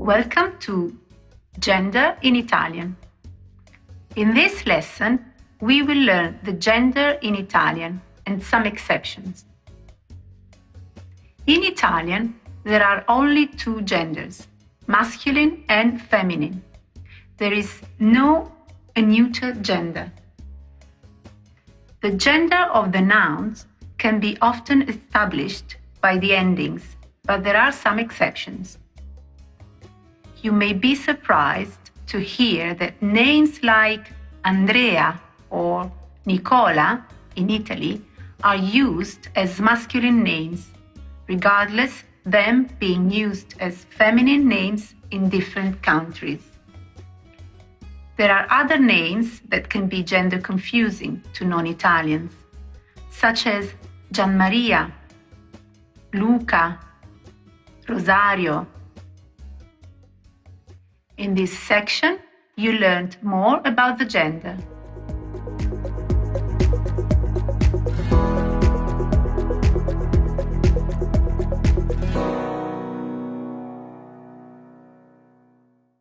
Welcome to Gender in Italian. In this lesson, we will learn the gender in Italian and some exceptions. In Italian, there are only two genders, masculine and feminine. There is no neuter gender. The gender of the nouns can be often established by the endings, but there are some exceptions. You may be surprised to hear that names like Andrea or Nicola in Italy are used as masculine names, regardless them being used as feminine names in different countries. There are other names that can be gender confusing to non-Italians, such as Gianmaria, Luca, Rosario. In this section, you learned more about the gender.